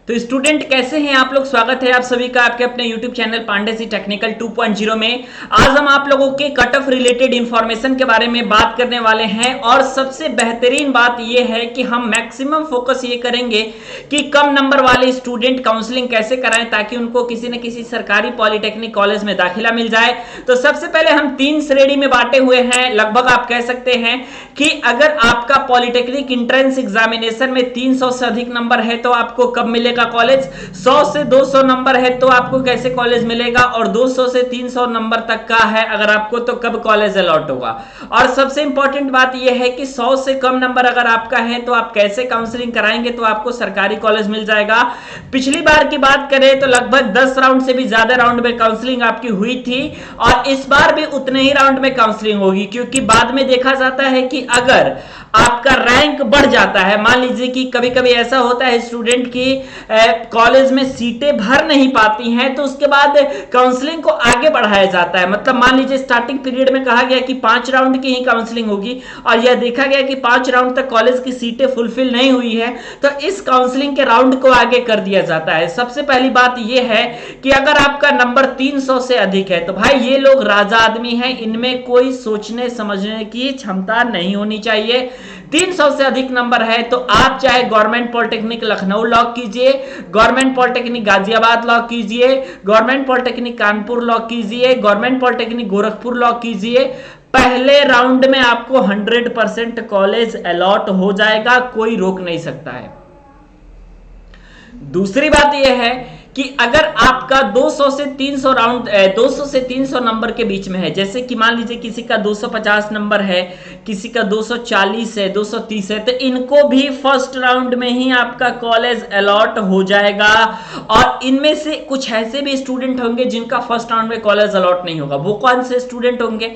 तो स्टूडेंट कैसे हैं आप लोग। स्वागत है आप सभी का आपके अपने YouTube चैनल पांडे सी टेक्निकल 2.0 में। आज हम आप लोगों के कट ऑफ रिलेटेड इंफॉर्मेशन के बारे में बात करने वाले हैं और सबसे बेहतरीन बात यह है कि हम मैक्सिमम फोकस ये करेंगे कि कम नंबर वाले स्टूडेंट काउंसलिंग कैसे कराएं ताकि उनको किसी न किसी सरकारी पॉलिटेक्निक कॉलेज में दाखिला मिल जाए। तो सबसे पहले हम 3 श्रेणी में बांटे हुए हैं। लगभग आप कह सकते हैं कि अगर आपका पॉलिटेक्निक एंट्रेंस एग्जामिनेशन में 300 से अधिक नंबर है तो आपको कब मिलेगा कॉलेज, 100 से 200 नंबर है तो आपको कैसे कॉलेज मिलेगा, और 200 से 300 नंबर तक का है अगर आपको तो कब कॉलेज अलॉट होगा। और सबसे इंपॉर्टेंट बात यह है कि 100 से कम नंबर अगर आपका है तो आप कैसे काउंसलिंग कराएंगे तो आपको सरकारी कॉलेज मिल जाएगा। पिछली बार की बात करें तो लगभग 10 राउंड से भी ज्यादा राउंड में काउंसलिंग आपकी हुई थी और इस बार भी उतने ही राउंड में काउंसलिंग होगी, क्योंकि बाद में देखा जाता है कि अगर आपका रैंक बढ़ जाता है, मान लीजिए कि कभी कभी ऐसा होता है स्टूडेंट की कॉलेज में सीटें भर नहीं पाती हैं तो उसके बाद काउंसलिंग को आगे बढ़ाया जाता है। मतलब मान लीजिए स्टार्टिंग पीरियड में कहा गया कि 5 राउंड की ही काउंसलिंग होगी और यह देखा गया कि 5 राउंड तक कॉलेज की सीटें फुलफिल नहीं हुई है तो इस काउंसलिंग के राउंड को आगे कर दिया जाता है। सबसे पहली बात यह है कि अगर आपका नंबर 300 से अधिक है तो भाई ये लोग राजा आदमी हैं, इनमें कोई सोचने समझने की क्षमता नहीं होनी चाहिए। 300 से अधिक नंबर है तो आप चाहे गवर्नमेंट पॉलिटेक्निक लखनऊ लॉक कीजिए, गवर्नमेंट पॉलिटेक्निक गाजियाबाद लॉक कीजिए, गवर्नमेंट पॉलिटेक्निक कानपुर लॉक कीजिए, गवर्नमेंट पॉलिटेक्निक गोरखपुर लॉक कीजिए, पहले राउंड में आपको 100% कॉलेज अलॉट हो जाएगा, कोई रोक नहीं सकता है। दूसरी बात यह है कि अगर आपका 200 से 300 राउंड 200 से 300 नंबर के बीच में है, जैसे कि मान लीजिए किसी का 250 नंबर है, किसी का 240 है, 230 है, तो इनको भी फर्स्ट राउंड में ही आपका कॉलेज अलॉट हो जाएगा। और इनमें से कुछ ऐसे भी स्टूडेंट होंगे जिनका फर्स्ट राउंड में कॉलेज अलॉट नहीं होगा। वो कौन से स्टूडेंट होंगे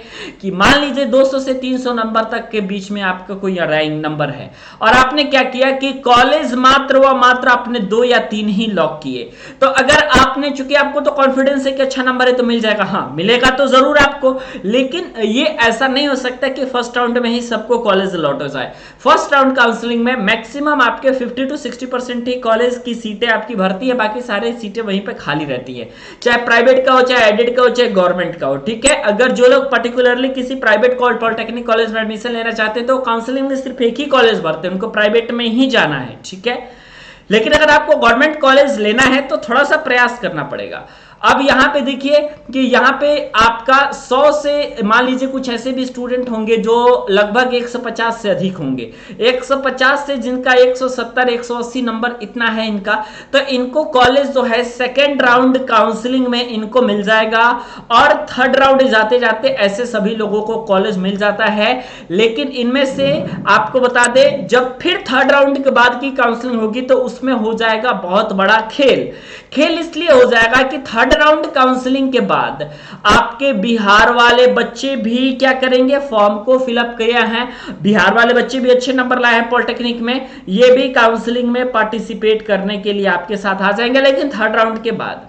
कि मान लीजिए 200 से 300 नंबर तक के बीच में आपका कोई रैंक नंबर है और आपने क्या किया कि कॉलेज मात्र व मात्र आपने 2 या 3 ही लॉक किए। तो अगर आपने, चूंकि आपको तो कॉन्फिडेंस है कि अच्छा नंबर है तो मिल जाएगा, हाँ मिलेगा तो जरूर आपको, लेकिन ये ऐसा नहीं हो सकता कि फर्स्ट राउंड में ही सबको कॉलेज अलॉट हो जाए। फर्स्ट राउंड काउंसलिंग में मैक्सिमम आपके 50 to 60% ही कॉलेज की सीटें आपकी भरती है, बाकी सारी सीटें वहीं पे खाली रहती है, चाहे प्राइवेट का हो, चाहे एडेड का हो, चाहे गवर्नमेंट का हो। ठीक है, अगर जो लोग पर्टिकुलरली किसी प्राइवेट पॉलिटेक्निक कॉलेज में एडमिशन लेना चाहते हैं तो काउंसलिंग में सिर्फ एक ही कॉलेज भरते हैं, उनको प्राइवेट में ही जाना है। ठीक है, लेकिन अगर आपको गवर्नमेंट कॉलेज लेना है तो थोड़ा सा प्रयास करना पड़ेगा। अब यहां पे देखिए कि यहां पे आपका 100 से, मान लीजिए कुछ ऐसे भी स्टूडेंट होंगे जो लगभग 150 से अधिक होंगे, 150 से जिनका 170 180 नंबर इतना है इनका, तो इनको कॉलेज जो है सेकेंड राउंड काउंसलिंग में इनको मिल जाएगा और थर्ड राउंड जाते जाते ऐसे सभी लोगों को कॉलेज मिल जाता है। लेकिन इनमें से आपको बता दें, जब फिर थर्ड राउंड के बाद की काउंसलिंग होगी तो उसमें हो जाएगा बहुत बड़ा खेल इसलिए हो जाएगा कि थर्ड राउंड काउंसलिंग के बाद आपके बिहार वाले बच्चे भी क्या करेंगे, फॉर्म को फिलअप किया है, बिहार वाले बच्चे भी अच्छे नंबर लाए हैं पॉलिटेक्निक में, ये भी काउंसलिंग में पार्टिसिपेट करने के लिए आपके साथ आ जाएंगे। लेकिन थर्ड राउंड के बाद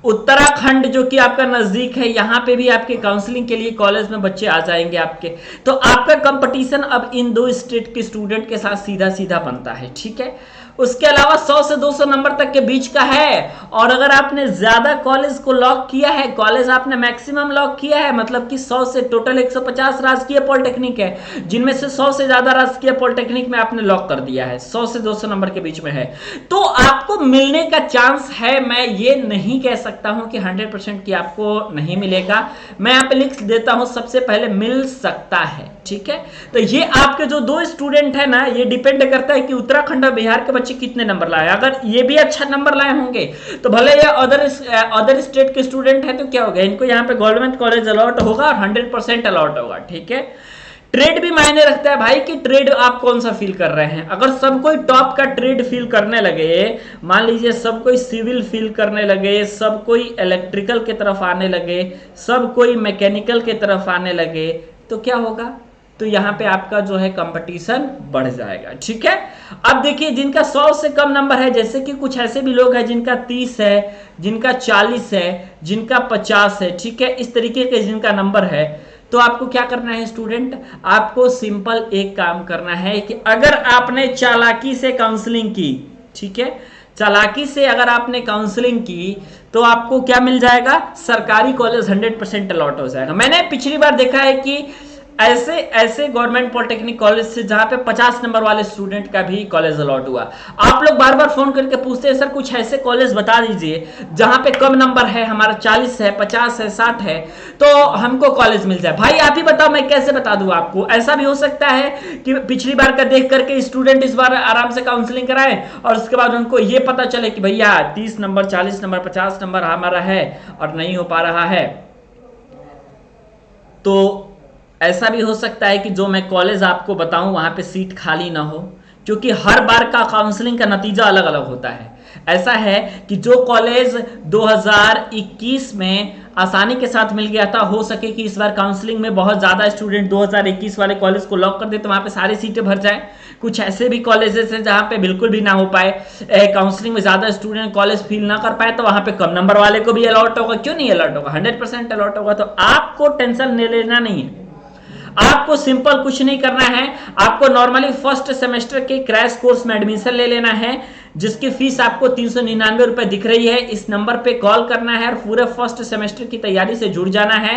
उत्तराखंड जो कि आपका नजदीक है, यहां पे भी आपके काउंसलिंग के लिए कॉलेज में बच्चे आ जाएंगे आपके, तो आपका कंपटीशन अब इन 2 स्टेट के स्टूडेंट के साथ सीधा सीधा बनता है। ठीक है, उसके अलावा 100 से 200 नंबर तक के बीच का है और अगर आपने ज्यादा कॉलेज को लॉक किया है, कॉलेज आपने मैक्सिमम लॉक किया है, मतलब कि 100 से टोटल 150 राजकीय पॉलिटेक्निक है, जिनमें से 100 से ज्यादा राजकीय पॉलिटेक्निक में आपने लॉक कर दिया है, 100 से 200 नंबर के बीच में है, तो आपको मिलने का चांस है। मैं ये नहीं कह सकता हूं कि 100% की आपको नहीं मिलेगा, मैं यहां पे लिख देता हूं सबसे पहले मिल सकता है। ठीक है, तो ये आपके जो 2 स्टूडेंट है ना, ये डिपेंड करता है कि उत्तराखंड और बिहार के बच्चे कितने नंबर लाए। अगर ये भी अच्छा नंबर लाए होंगे तो भले ये अदर स्टेट के स्टूडेंट है तो क्या होगा, इनको यहाँ पे गवर्नमेंट कॉलेज अलॉट होगा और 100% अलॉट होगा। ठीक है, ट्रेड भी मायने रखता है भाई कि ट्रेड आप कौन सा फील कर रहे हैं। अगर सब कोई टॉप का ट्रेड फील करने लगे, मान लीजिए सब कोई सिविल फील करने लगे, सब कोई इलेक्ट्रिकल की तरफ आने लगे, सब कोई मैकेनिकल की तरफ आने लगे, तो क्या होगा, तो यहां पे आपका जो है कंपटीशन बढ़ जाएगा। ठीक है, अब देखिए जिनका 100 से कम नंबर है, जैसे कि कुछ ऐसे भी लोग हैं जिनका 30 है, जिनका 40 है, जिनका 50 है, ठीक है, इस तरीके के जिनका नंबर है, तो आपको क्या करना है स्टूडेंट, आपको सिंपल एक काम करना है कि अगर आपने चालाकी से काउंसलिंग की, ठीक है। चालाकी से अगर आपने काउंसलिंग की तो आपको क्या मिल जाएगा, सरकारी कॉलेज 100% अलॉट हो जाएगा। मैंने पिछली बार देखा है कि ऐसे ऐसे गवर्नमेंट पॉलिटेक्निक कॉलेज से जहां पे 50 नंबर वाले स्टूडेंट का भी कॉलेज अलॉट हुआ। आप लोग बार बार फोन करके पूछते हैं सर कुछ ऐसे कॉलेज बता दीजिए जहां पे कम नंबर है, हमारा 40 है, 50 है, 60 है, तो हमको कॉलेज मिल जाए। भाई आप ही बताओ मैं कैसे बता दूं आपको। ऐसा भी हो सकता है कि पिछली बार का देख करके स्टूडेंट इस बार आराम से काउंसलिंग कराए और उसके बाद उनको ये पता चले कि भैया 30 नंबर, 40 नंबर, 50 नंबर हमारा है और नहीं हो पा रहा है। तो ऐसा भी हो सकता है कि जो मैं कॉलेज आपको बताऊं वहां पे सीट खाली ना हो, क्योंकि हर बार का काउंसलिंग का नतीजा अलग अलग होता है। ऐसा है कि जो कॉलेज 2021 में आसानी के साथ मिल गया था, हो सके कि इस बार काउंसलिंग में बहुत ज्यादा स्टूडेंट 2021 वाले कॉलेज को लॉक कर दे तो वहां पे सारी सीटें भर जाए। कुछ ऐसे भी कॉलेजेस हैं जहां पे बिल्कुल भी ना हो पाए, काउंसलिंग में ज्यादा स्टूडेंट कॉलेज फिल ना कर पाए, तो वहां पे कम नंबर वाले को भी अलॉट होगा। क्यों नहीं अलॉट होगा, 100% अलॉट होगा। तो आपको टेंशन ले लेना नहीं है, आपको सिंपल कुछ नहीं करना है। आपको नॉर्मली फर्स्ट सेमेस्टर के क्रैश कोर्स में एडमिशन ले लेना है, जिसकी फीस आपको 399 रुपए दिख रही है। इस नंबर पे कॉल करना है और पूरे फर्स्ट सेमेस्टर की तैयारी से जुड़ जाना है।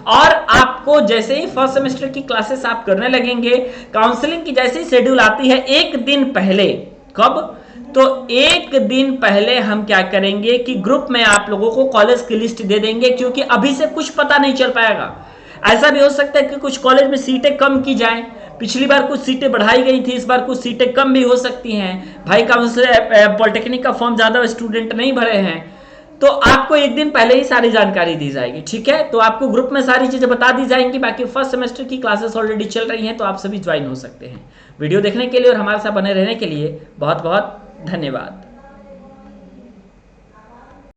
और आपको जैसे ही फर्स्ट सेमेस्टर की क्लासेस आप करने लगेंगे, काउंसलिंग की जैसे ही शेड्यूल आती है, एक दिन पहले, कब तो एक दिन पहले हम क्या करेंगे कि ग्रुप में आप लोगों को कॉलेज की लिस्ट दे देंगे, क्योंकि अभी से कुछ पता नहीं चल पाएगा। ऐसा भी हो सकता है कि कुछ कॉलेज में सीटें कम की जाएं, पिछली बार कुछ सीटें बढ़ाई गई थी, इस बार कुछ सीटें कम भी हो सकती हैं। भाई पॉलिटेक्निक का फॉर्म ज्यादा स्टूडेंट नहीं भरे हैं, तो आपको एक दिन पहले ही सारी जानकारी दी जाएगी। ठीक है, तो आपको ग्रुप में सारी चीजें बता दी जाएंगी। बाकी फर्स्ट सेमेस्टर की क्लासेस ऑलरेडी चल रही हैं, तो आप सभी ज्वाइन हो सकते हैं। वीडियो देखने के लिए और हमारे साथ बने रहने के लिए बहुत बहुत धन्यवाद।